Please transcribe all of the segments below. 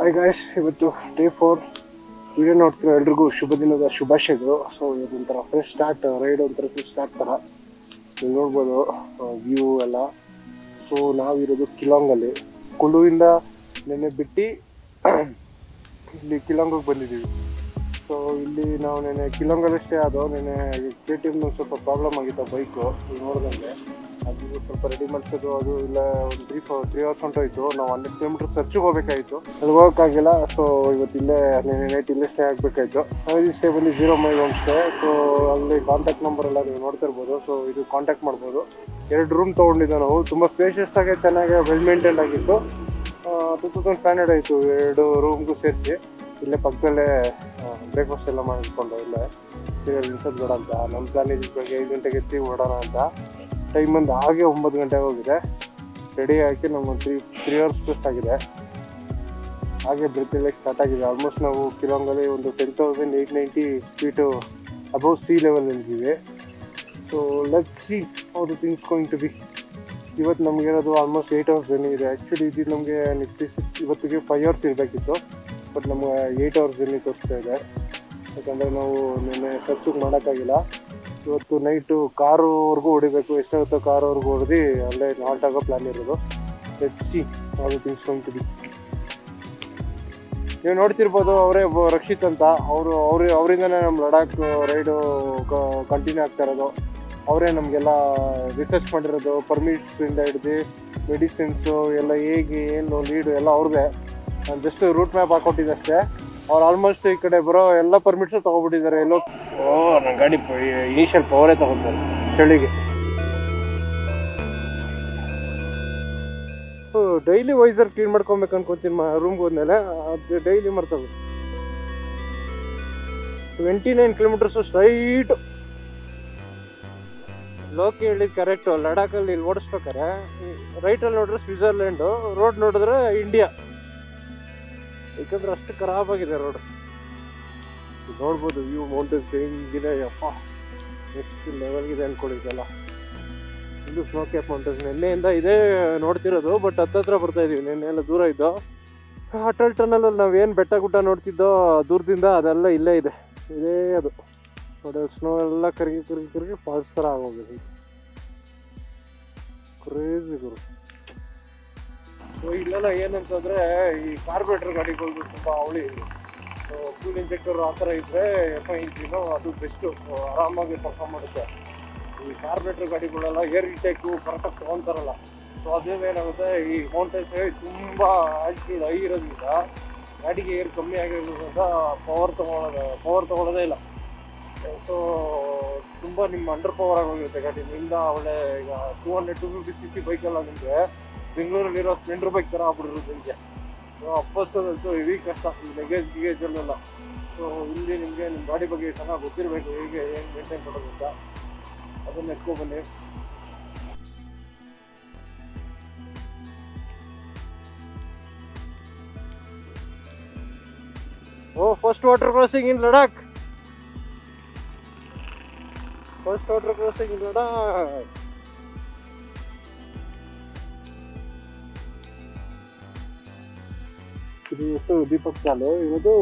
Hi guys, ಇವತ್ತು day 4 video ನೋಡ್ತಿರೋ ಎಲ್ರಿಗೂ ಶುಭ ದಿನದ ಶುಭಾಶಯಗಳು. ಸೊ ಇದೊಂಥರ ಫ್ರೆಶ್ ಸ್ಟಾರ್ಟ್, ರೈಡ್ ಒಂಥರ ಫ್ರೆಶ್ ಸ್ಟಾರ್ಟ್ ಥರ ನೀವು ನೋಡ್ಬೋದು ವ್ಯೂ ಎಲ್ಲ. ಸೊ ನಾವಿರೋದು ಕಿಲಾಂಗಲ್ಲಿ, ಕುಲುವಿಂದ ನೆನ್ನೆ ಬಿಟ್ಟು ಇಲ್ಲಿ ಕಿಲಾಂಗಿಗೆ ಬಂದಿದ್ದೀವಿ. ಸೊ ಇಲ್ಲಿ ನಾವು ನೆನ್ನೆ ಕಿಲಾಂಗಲ್ಲಷ್ಟೇ ಆದವು. ನೆನ್ನೆ KTM ಸ್ವಲ್ಪ ಪ್ರಾಬ್ಲಮ್ ಆಗಿತ್ತು ಬೈಕು, ನೋಡ್ದಂಗೆ ಅದು ಸ್ವಲ್ಪ ರೆಡಿ ಮಾಡಿಸೋದು ಅದು ಇಲ್ಲ ಒಂದು 3 hours ಹೊಂಟೋಯ್ತು. ನಾವು 100 kilometers ಸರ್ಚಿಗೆ ಹೋಗ್ಬೇಕಾಯಿತು, ಅದು ಹೋಗೋಕ್ಕಾಗಿಲ್ಲ. ಸೊ ಇವತ್ತಿಲ್ಲೇ ನೆನ್ನೆ ನೈಟ್ ಇಲ್ಲೇ ಸ್ಟೇ ಆಗಬೇಕಾಯ್ತು. ನಾವು ಸ್ಟೇ ಬಂದು 0 ಮೈಲ್ ಹೋಮ್ ಸ್ಟೇ. ಸೊ ಅಲ್ಲಿ ಕಾಂಟ್ಯಾಕ್ಟ್ ನಂಬರ್ ಎಲ್ಲ ನೀವು ನೋಡ್ತಿರ್ಬೋದು. ಸೊ ಇದು ಕಾಂಟ್ಯಾಕ್ಟ್ ಮಾಡ್ಬೋದು. 2 ರೂಮ್ ತೊಗೊಂಡಿದ್ದೆ ನಾವು, ತುಂಬ ಸ್ಪೇಷಿಯಸ್ ಆಗಿ ಚೆನ್ನಾಗಿ ವೆಲ್ ಮೇಂಟೈನ್ ಆಗಿತ್ತು. 2500 ಆಯಿತು 2 ರೂಮ್ಗೂ ಸೇರಿಸಿ. ಇಲ್ಲೇ ಪಕ್ಕದಲ್ಲೇ ಬ್ರೇಕ್ಫಾಸ್ಟ್ ಎಲ್ಲ ಮಾಡಿಕೊಂಡು ಇಲ್ಲೇ ನಿಲ್ಸೋದು ಬೇಡ ಅಂತ ನಮ್ಮ ಪ್ಲಾನ್ ಇದ್ದ ಬೆಳಗ್ಗೆ 5 ಗಂಟೆಗೆ ಎತ್ತಿ ಓಡೋಣ ಅಂತ. ಟೈಮ್ ಬಂದು ಹಾಗೆ 9 ಗಂಟೆಗೆ ಹೋಗಿದೆ. ರೆಡಿ ಆಗಿ ನಮ್ಗೊಂದು 3 hours ಪ್ಲಸ್ ಆಗಿದೆ. ಹಾಗೆ ಬ್ರೆತ್ ಸ್ಟಾರ್ಟ್ ಆಗಿದೆ. ಆಲ್ಮೋಸ್ಟ್ ನಾವು ಕಿಲಾಂಗಲ್ಲಿ ಒಂದು 10,890 ಫೀಟು ಅಬೌವ್ ಸೀ ಲೆವೆಲ್ ಇದ್ದೀವಿ. So let's see how the things going to be. ಇವತ್ತು ನಮಗಿರೋದು ಆಲ್ಮೋಸ್ಟ್ 8 hours ಜರ್ನಿ ಇದೆ. ಆ್ಯಕ್ಚುಲಿ ಇದು ನಮಗೆ ಇವತ್ತಿಗೆ 5 hours ಇರಬೇಕಿತ್ತು, ಬಟ್ ನಮಗೆ 8 hours ಜರ್ನಿ ತೋರಿಸ್ತಾ ಇದೆ. ಯಾಕಂದರೆ ನಾವು ನಿನ್ನೆ ಸರ್ಚಿಗೆ ಮಾಡೋಕ್ಕಾಗಿಲ್ಲ. ಇವತ್ತು ನೈಟು ಕಾರುವರೆಗೂ ಹೊಡಿಬೇಕು. ಎಷ್ಟಾಗುತ್ತೋ ಕಾರುವರೆಗೂ ಹೊಡೆದು ಅಲ್ಲೇ ನಾಲ್ಟ್ ಆಗೋ ಪ್ಲ್ಯಾನ್ ಇರೋದು. Let's see how the things going to be. ನೀವು ನೋಡ್ತಿರ್ಬೋದು, ಅವರೇ ರಕ್ಷಿತ್ ಅಂತ, ಅವರಿಂದನೇ ನಮ್ಮ ಲಡಾಖ್ ರೈಡು ಕಂಟಿನ್ಯೂ ಆಗ್ತಾ ಇರೋದು. ಅವರೇ ನಮಗೆಲ್ಲ ರಿಸರ್ಚ್ ಮಾಡಿರೋದು, ಪರ್ಮಿಟ್ಸಿಂದ ಹಿಡ್ದು ಮೆಡಿಸಿನ್ಸು ಎಲ್ಲ ಹೇಗೆ ಏನು ಲೀಡು ಎಲ್ಲ ಅವ್ರದ್ದೇ. ನಾನು ಜಸ್ಟ್ ರೂಟ್ ಮ್ಯಾಪ್ ಹಾಕ್ಕೊಟ್ಟಿದ್ದೆ ಅಷ್ಟೇ. ಅವ್ರು ಆಲ್ಮೋಸ್ಟ್ ಈ ಕಡೆ ಬರೋ ಎಲ್ಲ ಪರ್ಮಿಟ್ಸು ತೊಗೊಬಿಟ್ಟಿದ್ದಾರೆ. ಎಲ್ಲೋ ನನ್ನ ಗಾಡಿ ಇನಿಷಿಯಲ್ ಪವರೇ ತೊಗೊತಾರೆ ಚಳಿಗೆ. ಡೈಲಿ ವೈಸರ್ ಕ್ಲೀನ್ ಮಾಡ್ಕೊಬೇಕು ಅನ್ಕೋತೀನಿ ರೂಮ್ಗೆ ಹೋದ್ಮೇಲೆ. ಅದು ಡೈಲಿ ಮಾಡ್ತವೆ. 29 kilometers ಸ್ಟ್ರೈಟು. ಲೋಕಿ ಹೇಳಿದ್ದು ಕರೆಕ್ಟು. ಲಡಾಖಲ್ಲಿ ಇಲ್ಲಿ ಓಡಿಸ್ಬೇಕಾರೆ ರೈಟಲ್ಲಿ ನೋಡಿದ್ರೆ ಸ್ವಿಟ್ಜರ್ಲ್ಯಾಂಡು, ರೋಡ್ ನೋಡಿದ್ರೆ ಇಂಡಿಯಾ. ಯಾಕಂದ್ರೆ ಅಷ್ಟು ಖರಾಬಾಗಿದೆ ರೋಡ್. ನೋಡ್ಬೋದು ವ್ಯೂ ಮೌಂಟೇನ್ಸ್ ಹೆಂಗಿದೆ. ಯಪ್ಪ ನೆಕ್ಸ್ಟ್ ಲೆವೆಲ್ಗಿದೆ ಅಂದ್ಕೊಂಡಿದ್ದಲ್ಲ. ಇದು ಸ್ನೋ ಕ್ಯಾಪ್ ಮೌಂಟೇನ್ಸ್. ನಿನ್ನೆಯಿಂದ ಇದೇ ನೋಡ್ತಿರೋದು, ಬಟ್ ಹತ್ತತ್ರ ಬರ್ತಾ ಇದೀವಿ. ನಿನ್ನೆ ಎಲ್ಲ ದೂರ ಇದ್ದೋ. ಅಟಲ್ ಟನಲಲ್ಲಿ ನಾವೇನು ಬೆಟ್ಟ ಗುಡ್ಡ ನೋಡ್ತಿದ್ದೋ ದೂರದಿಂದ, ಅದೆಲ್ಲ ಇಲ್ಲೇ ಇದೆ. ಇದೇ ಅದು ನೋಡಿ, ಸ್ನೋ ಎಲ್ಲ ಕರಗಿ ಫಾಲ್ಸ್ ಥರ ಆಗೋಗಿದೆ. ಕ್ರೇಜಿ ಗುರು. ಸೊ ಇಲ್ಲೆಲ್ಲ ಏನಂತಂದರೆ, ಈ ಕಾರ್ಬೋರೇಟರ್ ಗಾಡಿಗಳು ತುಂಬ ಅವಳಿ. ಸೊ ಫ್ಯೂಲ್ ಇಂಜೆಕ್ಟರ್ ಆ ಥರ ಇದ್ದರೆ FI ಇಂಜಿನು ಅದು ಬೆಸ್ಟು, ಆರಾಮಾಗಿ ಪರ್ಫಾರ್ಮ್ ಮಾಡುತ್ತೆ. ಈ ಕಾರ್ಬೋರೇಟರ್ ಗಾಡಿಗಳೆಲ್ಲ ಏರ್ ಇಂಟೇಕು ಕರೆಕ್ಟಾಗಿ ತೊಗೊತಾರಲ್ಲ. ಸೊ ಅದೇನು ಏನಾಗುತ್ತೆ, ಈ ಮೌಂಟೇನ್ಸ್ ತುಂಬ ಆಲ್ಟಿಟ್ಯೂಡ್ ಹೈ ಇರೋದ್ರಿಂದ ಗಾಡಿಗೆ ಏರ್ ಕಮ್ಮಿ ಆಗಿರೋದ್ರಿಂದ ಪವರ್ ತೊಗೊಳ್ಳೋದೇ ಇಲ್ಲ. ಸೊ ತುಂಬ ನಿಮ್ಮ ಅಂಡರ್ ಪವರ್ ಆಗೋಗಿರುತ್ತೆ ಗಾಡಿ. ನಿಮ್ಮಿಂದ ಒಳ್ಳೆ ಈಗ 200-250 cc ಬೈಕೆಲ್ಲ ನಿಮಗೆ ಬೆಂಗಳೂರಲ್ಲಿರೋ ಸ್ಪ್ಲೆಂಡರ್ ಬೈಕ್ ಥರ ಆಗ್ಬಿಟ್ಟಿರುತ್ತೆ ನಿಮಗೆ. ಸೊ ಅಪ್ಪಸ್ತದಂತೂ ಹೆವಿ ಕಷ್ಟ ಈ ಲಗೇಜಲ್ಲೆಲ್ಲ. ಸೊ ಇಲ್ಲಿ ನಿಮಗೆ ನಿಮ್ಮ ಗಾಡಿ ಬಗ್ಗೆ ಚೆನ್ನಾಗಿ ಗೊತ್ತಿರಬೇಕು, ಹೇಗೆ ಮೇಂಟೈನ್ ಮಾಡೋದು ಅಂತ. ಅದನ್ನು ಎತ್ಕೊಬನ್ನಿ. ಫಸ್ಟ್ ವಾಟರ್ ಕ್ರಾಸಿಂಗ್ ಇನ್ ಲಡಾಖ್. ಫಸ್ಟ್ ವಾಟರ್ ಕ್ರಾಸಿಂಗ್ ಇನ್ ಲಡಾಖ್. ಇದು ಎಷ್ಟು ದೀಪಕ್ ಚಾಲು ಇರೋದು.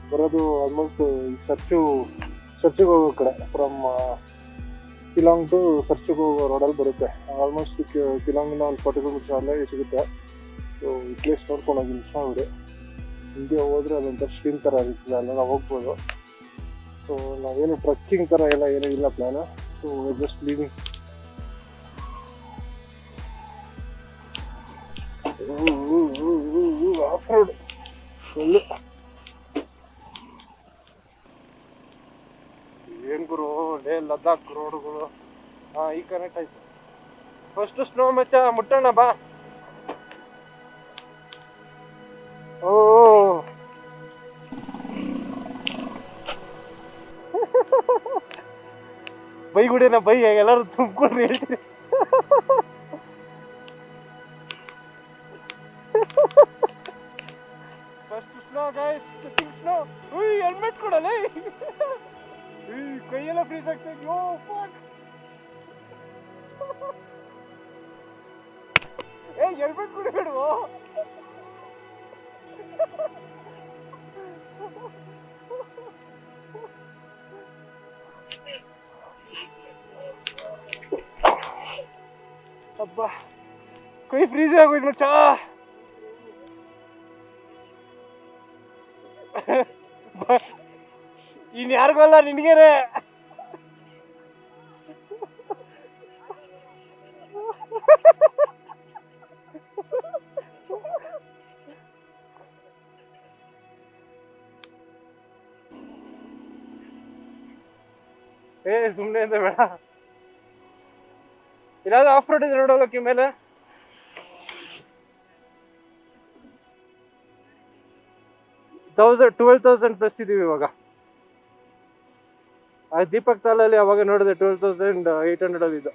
ಬರೋದು ಆಲ್ಮೋಸ್ಟ್ ಸರ್ಚಿಗೆ ಹೋಗೋ ಕಡೆ. ಫ್ರಮ್ ಕಿಲಾಂಗ್ ಟು ಸರ್ಚಿಗೆ ಹೋಗೋ ರೋಡಲ್ಲಿ ಬರುತ್ತೆ. ಆಲ್ಮೋಸ್ಟ್ ಕಿಲಾಂಗಿಂದ ಒಂದು 40 kilometers ಅಲ್ಲೇ ಸಿಗುತ್ತೆ. ಸೊ ಈ ಪ್ಲೇಸ್ ನೋಡ್ಕೊಂಡು ಹೋಗಿ ಇಷ್ಟ ನೋಡಿ. ಹಿಂಗೆ ಹೋದರೆ ಅದೊಂಥರ ಸ್ಟ್ರೀಮ್ ಥರ ಇರ್ತದೆ, ಅಲ್ಲೆಲ್ಲ ಹೋಗ್ಬೋದು. ಸೊ ನಾವೇನು ಟ್ರಕ್ಕಿಂಗ್ ಥರ ಎಲ್ಲ ಏನೂ ಇಲ್ಲ plan. So just leaving. Off road full. ಏನು ಗುರು ಲೇ ಲದ್ದಾಖ್ ರೋಡ್ಗಳು. ಈಗ ಕನೆಕ್ಟ್ ಆಯ್ತು. ಫಸ್ಟ್ ಸ್ನೋ ಮಚ್ಚ ಮುಟ್ಟೋಣ ಬಾ. ಓ ಬೈ ಗುಡಿನ ಬೈ, ಎಲ್ಲರೂ ತುಂಬ್ಕೊಂಡ್ರಿ ಹೇಳ್ತೀರಿ. First snow guys, snow. Helmet ಕೊಡಲ್ಲ, ಕೈಯೆಲ್ಲ ಫ್ರೀಸ್ ಆಗ್ತಾ ಇದೆಯೋ. ಹೆಲ್ಮೆಟ್ ಕೊಡಬೇಡವೋ. ಅಬ್ಬಾ ಕೈ ಫ್ರೀಜ್ ಆಗೋಯ್ತು ಮಚ್ಚ. ಇನ್ ಯಾರಿಗೂ ಅಲ್ಲ ನಿನ್ಗೇನೆ. ಏ ಸುಮ್ನೆ ಅಂತ ಬೇಡ. ಇಲ್ಲಾದ್ರೂ ಆಫ್ ರೋಡ್ ಇದೆ ನೋಡೋಕೆ ಮೇಲೆ. $12,000+ ಇದೀವಿ ಇವಾಗ. ಆ ದೀಪಕ್ ತಾಲಲ್ಲಿ ಅವಾಗ ನೋಡಿದೆ 12,800 ಇದು.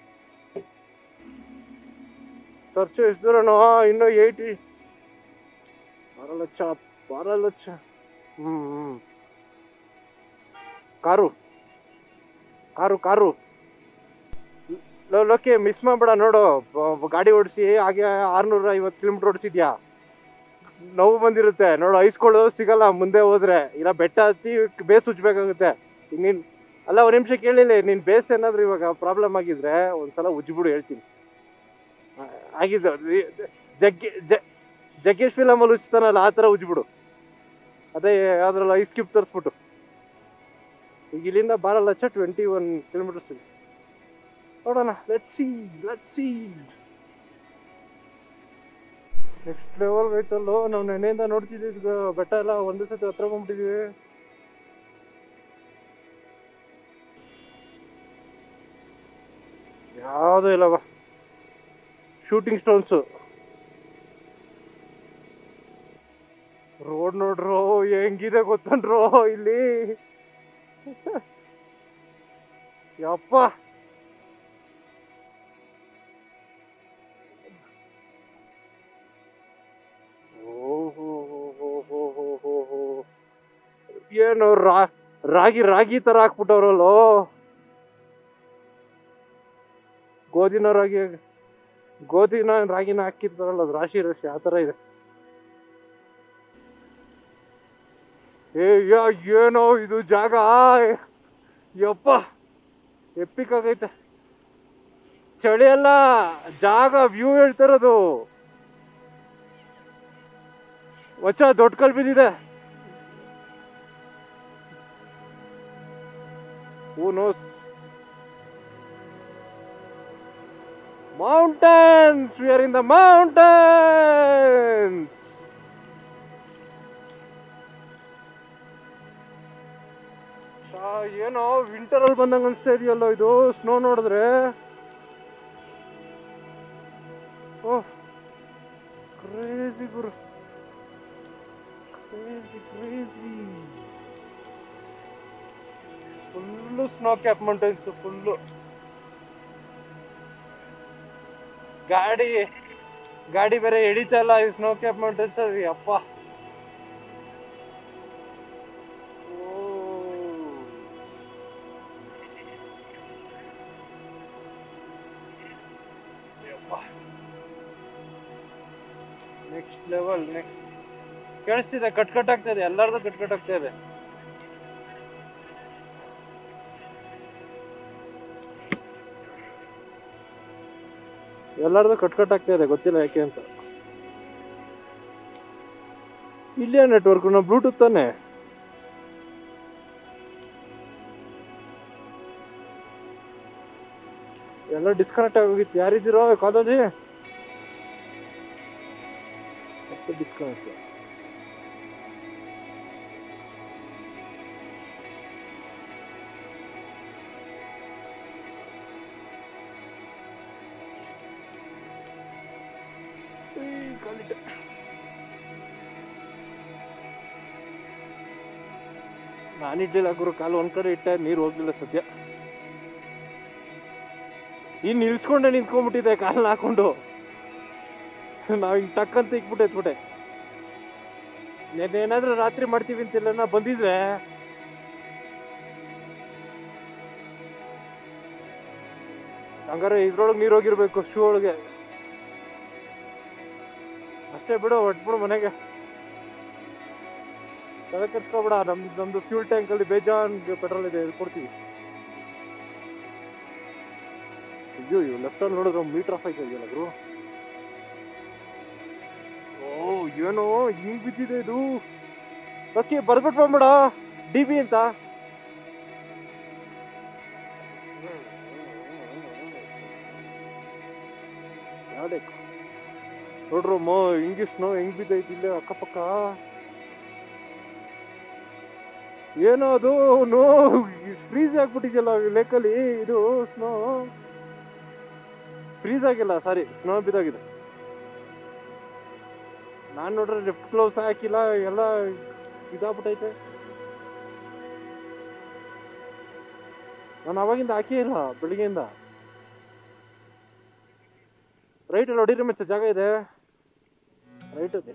ಖರ್ಚು ಎಷ್ಟು ದೂರನೋ ಇನ್ನೂ 12 ಲಕ್ಷ. ಕಾರು ಲೋಕೆ ಮಿಸ್ ಮಾಡ್ಬೇಡ ನೋಡು. ಗಾಡಿ ಓಡಿಸಿ ಹಾಗೆ 650 ಕಿಲೋಮೀಟರ್ ಓಡಿಸಿದ್ಯಾ, ನೋವು ಬಂದಿರುತ್ತೆ ನೋಡು. ಐಸ್ಕೊಳ್ಳೋದು ಸಿಗಲ್ಲ ಮುಂದೆ ಹೋದ್ರೆ, ಇಲ್ಲ ಬೆಟ್ಟ ಹತ್ತಿ ಬೇಸ್ ಉಜ್ಬೇಕಾಗುತ್ತೆ. ನೀನ್ ಅಲ್ಲ ಒಂದ್ ನಿಮಿಷ ಕೇಳಿಲ್ಲ, ನೀನ್ ಬೇಸ್ ಏನಾದ್ರು ಇವಾಗ ಪ್ರಾಬ್ಲಮ್ ಆಗಿದ್ರೆ ಒಂದ್ಸಲ ಉಜ್ಬಿಡು ಹೇಳ್ತೀನಿ. ಆಗಿದ್ದು ಜಗ್ಗೇಶ್ ಫಿಲಮಲ್ಲಿ ಉಜ್ತಾನಲ್ಲ ಆ ಥರ ಉಜ್ಬಿಡು. ಅದೇ ಅದ್ರಲ್ಲಿ ಐಸ್ ಕ್ಯೂಬ್ ತರಿಸ್ಬಿಟ್ಟು. ಈಗ ಇಲ್ಲಿಂದ 12 ಲಕ್ಷ 21 ಕಿಲೋಮೀಟರ್ಸ್ ಇದೆ. ನೋಡೋಣ, ಲೆಟ್ಸ್ ಸಿ. ನೆಕ್ಸ್ಟ್ ಲೆವೆಲ್ ಐತಲ್ಲೋ. ನಾವು ನೆನೆಯಿಂದ ನೋಡ್ತಿದ್ದಿದ್ದು ಬೆಟ್ಟ ಎಲ್ಲ ಒಂದೇ ಸತಿ ಹತ್ರ ಬಂದ್ಬಿಟ್ಟಿದೀವಿ. ಯಾವುದು ಇಲ್ಲವ, ಶೂಟಿಂಗ್ ಸ್ಟೋನ್ಸು. ರೋಡ್ ನೋಡ್ರೋ ಹೆಂಗಿದೆ ಗೊತ್ತನ್ರೋ ಇಲ್ಲಿ. ಯಪ್ಪ ಏನು ರಾಗಿ ತರ ಹಾಕ್ಬಿಟ್ಟವ್ರಲ್ಲೋ. ಗೋಧಿನ ರಾಗಿನ ಹಾಕಿರ್ತಾರಲ್ಲ, ಅದು ರಾಶಿ ಆ ತರ ಇದೆ. ಏನೋ ಇದು ಜಾಗ, ಯಪ್ಪ ಎಪಿಕ್ ಆಗೈತೆ. ಚಳಿ ಅಲ್ಲ, ಜಾಗ ವ್ಯೂ ಹೇಳ್ತಾರದು. ದೊಡ್ಡ ಕಲ್ ಬಿದ್ದಿದೆ. Who knows? Mountains! We are in the mountains! ಏನೋ ವಿಂಟರ್ ಅಲ್ಲಿ ಬಂದಂಗ ಅನ್ಸ್ತಾ ಇದೆಯಲ್ಲೋ ಇದು, ಸ್ನೋ ನೋಡಿದ್ರೆ. ಓಹ್ ಕ್ರೇಜಿ ಗುರು, crazy. Full snow cap mountains, full. ಗಾಡಿ ಬೇರೆ ಎಡಿತಾ ಇಲ್ಲ ಈ ಸ್ನೋ ಕ್ಯಾಪ್ ಮೌಂಟೈನ್ಸ್ ಅಲ್ಲಿ. ಅಪ್ಪ ನೆಕ್ಸ್ಟ್ ಲೆವೆಲ್. ಕೇಳಿಸ್ತಿದೆ, ಕಟ್ ಆಗ್ತಾ ಇದೆ, ಎಲ್ಲಾರ್ದು ಕಟ್ ಆಗ್ತಾ ಇದೆ. ಎಲ್ಲಾರ್ದು ಕಟ್ ಆಗ್ತಾ ಇದೆ, ಗೊತ್ತಿಲ್ಲ ಯಾಕೆ ಅಂತ. ಇಲ್ಲೇ ನೆಟ್ವರ್ಕ್, ನಾವು ಬ್ಲೂಟೂತ್ ತಾನೆ. ಎಲ್ಲ ಡಿಸ್ಕನೆಕ್ಟ್ ಆಗೋಗಿತ್ತು. ಯಾರಿದ್ದೀರೋ ಕಾಲೇಜಿ? ಡಿಸ್ಕನೆಕ್ಟ್. ನಾನಿಡ್ಲಿಲ್ಲ ಗುರು, ಕಾಲು ಒಂದ್ ಕಡೆ ಇಟ್ಟೆ, ನೀರು ಹೋಗ್ಲಿಲ್ಲ ಸದ್ಯ. ಇನ್ ನಿಲ್ಸ್ಕೊಂಡೆ ನಿಂತ್ಕೊಂಡ್ಬಿಟ್ಟಿದೆ ಕಾಲನ್ನ ಹಾಕೊಂಡು. ನಾವ್ ಹಿಂಗ್ ಟಕ್ಕಂತ ಇಕ್ಬಿಟ್ಟೆ. ಏನಾದ್ರೂ ರಾತ್ರಿ ಮಾಡ್ತೀವಿ ಅಂತೆಲ್ಲ ಬಂದಿದ್ರೆ ಹಂಗಾರೆ ಇದ್ರೊಳಗೆ ನೀರು ಹೋಗಿರ್ಬೇಕು, ಶೂ ಒಳಗೆ. ಅಷ್ಟೇ ಬಿಡು, ಹೊಟ್ಬಿಡು ಮನೆಗೆ. ತಲೆ ಕೆಡ್ಸ್ಕೊಬೇಡ, ನಮ್ದು ಫ್ಯೂಲ್ ಟ್ಯಾಂಕಲ್ಲಿ ಬೇಜಾನ್ ಪೆಟ್ರೋಲ್ ಇದೆ, ಇದು ಕೊಡ್ತೀವಿ. ಅಯ್ಯೋ ಲೆಫ್ಟಲ್ಲಿ ನೋಡಿದ್ರೆ ಮೀಟರ್ ಆಫ್ ಆಯ್ತಾ ಇದೆಯಲ್ಲ ಗುರು. ಓ ಏನೋ ಹಿಂಗ್ ಬಿದ್ದಿದೆ ಇದು. ಓಕೆ ಬರ್ಬಿಟ್ಟು ಬಂದ್ಬೇಡ ಡಿ ಬಿ ಅಂತ. ನೋಡ್ರಮ್ಮ ಹಿಂಗೆ ಸ್ನೋ ಹೆಂಗ್ ಬಿದ್ದೈತಿ ಇಲ್ಲೇ ಅಕ್ಕಪಕ್ಕ. ಏನೋ ಅದು ನೋ ಫ್ರೀಸ್ ಆಗ್ಬಿಟ್ಟಿದ್ಯಲ್ಲ ಲೇಕಲ್ಲಿ. ಇದು ಸ್ನೋ ಫ್ರೀಸ್ ಆಗಿಲ್ಲ, ಸಾರಿ ಸ್ನೋ ಬಿದ್ದಾಗಿದೆ. ನಾನು ನೋಡ್ರೆ ಲಿಫ್ಟ್ ಗ್ಲೌಸ್ ಹಾಕಿಲ್ಲ, ಎಲ್ಲ ಇದಾಗ್ಬಿಟ್ಟೈತೆ. ನಾನು ಅವಾಗಿಂದ ಹಾಕೇ ಇಲ್ಲ ಬೆಳಿಗ್ಗೆಯಿಂದ. ರೈಟ್ ಅಲ್ಲಿ ಹೊಡೀರಿ ಮತ್ತೆ ಜಾಗ ಇದೆ. ರೈಟ್ ಇದೆ,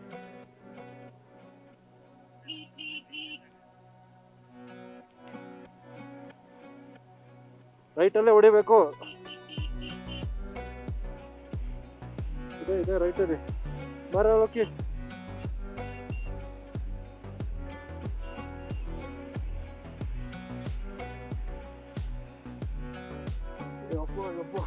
ರೈಟ್ ಅಲ್ಲೇ ಹೊಡಿಬೇಕು. ಇದೆ ಇದೆ ರೈಟ್ ಇದೆ, ಬರ ಓಕೆ. ಯಪ್ಪ ಯಪ್ಪ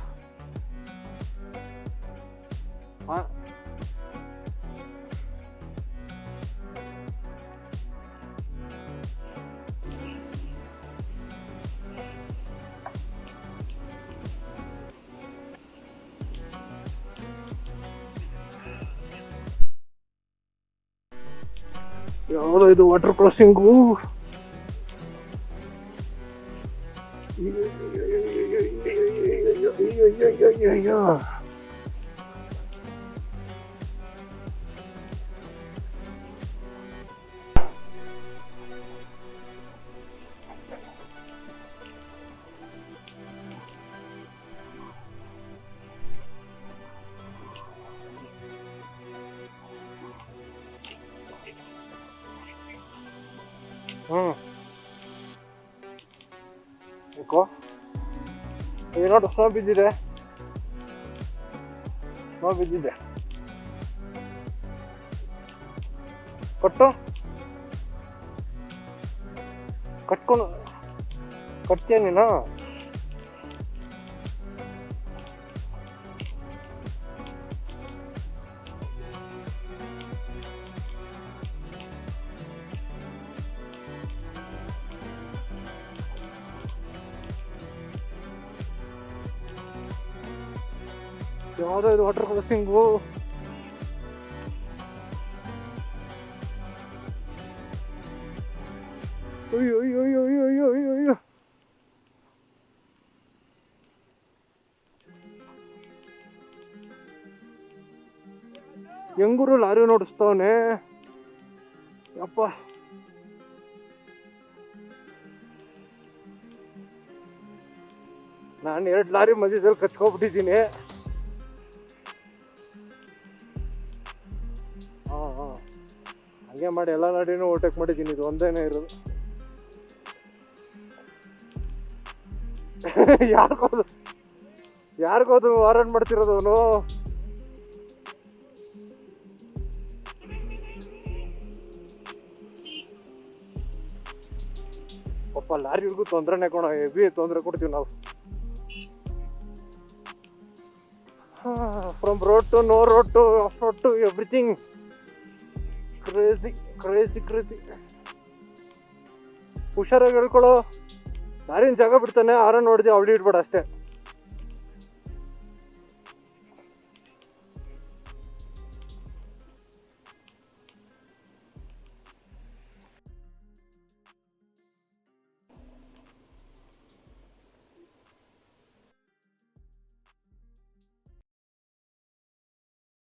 ಯಾವ್ದು ಇದು ವಾಟರ್ ಕ್ರಾಸಿಂಗು. ನೋಡಿ ಸ್ನೋ ಬಿದ್ದಿದೆ, ಸ್ನೋ ಬಿದ್ದಿದೆ. ಕಟ್ಕೊಂಡು ಕಟ್ತೀಯ ನೀನು? ಯಾವ್ದೋ ಇದು ವಾಟರ್ ಕ್ರಾಸಿಂಗು. ಅಯ್ಯೋ ಅಯ್ಯೋ ಅಯ್ಯೋ ಅಯ್ಯೋ ಅಯ್ಯೋ ಅಯ್ಯೋ ಅಯ್ಯೋ. ಹೆಂಗೂರು ಲಾರಿ ನೋಡಿಸ್ತವನೆ ಯಪ್ಪ. ನಾನು 2 ಲಾರಿ ಮಧ್ಯದಲ್ಲಿ ಕಚ್ಕೊಬಿಟ್ಟಿದ್ದೀನಿ. ಹಂಗೆ ಮಾಡಿ ಎಲ್ಲ ಲಾರಿನೂ ಓವರ್ಟೇಕ್ ಮಾಡಿದ್ದೀನಿ, ಇದು ಒಂದೇನೇ ಇರೋದು. ಯಾರಿಗೋದು ವಾರನ್ ಮಾಡ್ತಿರೋದು ಅವನು. ಪಾಪ ಲಾರಿಗೂ ತೊಂದರೆನೇ ಕೊಡ, ಹೆವಿ ತೊಂದರೆ ಕೊಡ್ತೀವಿ ನಾವು. From road to no road to off road to everything. Crazy crazy crazy. ಹುಷಾರಾಗಿ ಹೇಳ್ಕೊಳ್ಳೋ. ಲಾರಿನ ಜಾಗ ಬಿಡ್ತಾನೆ, ಆರನ್ ನೋಡಿದೆ ಅವಳಿ ಇಡ್ಬೇಡ ಅಷ್ಟೇ.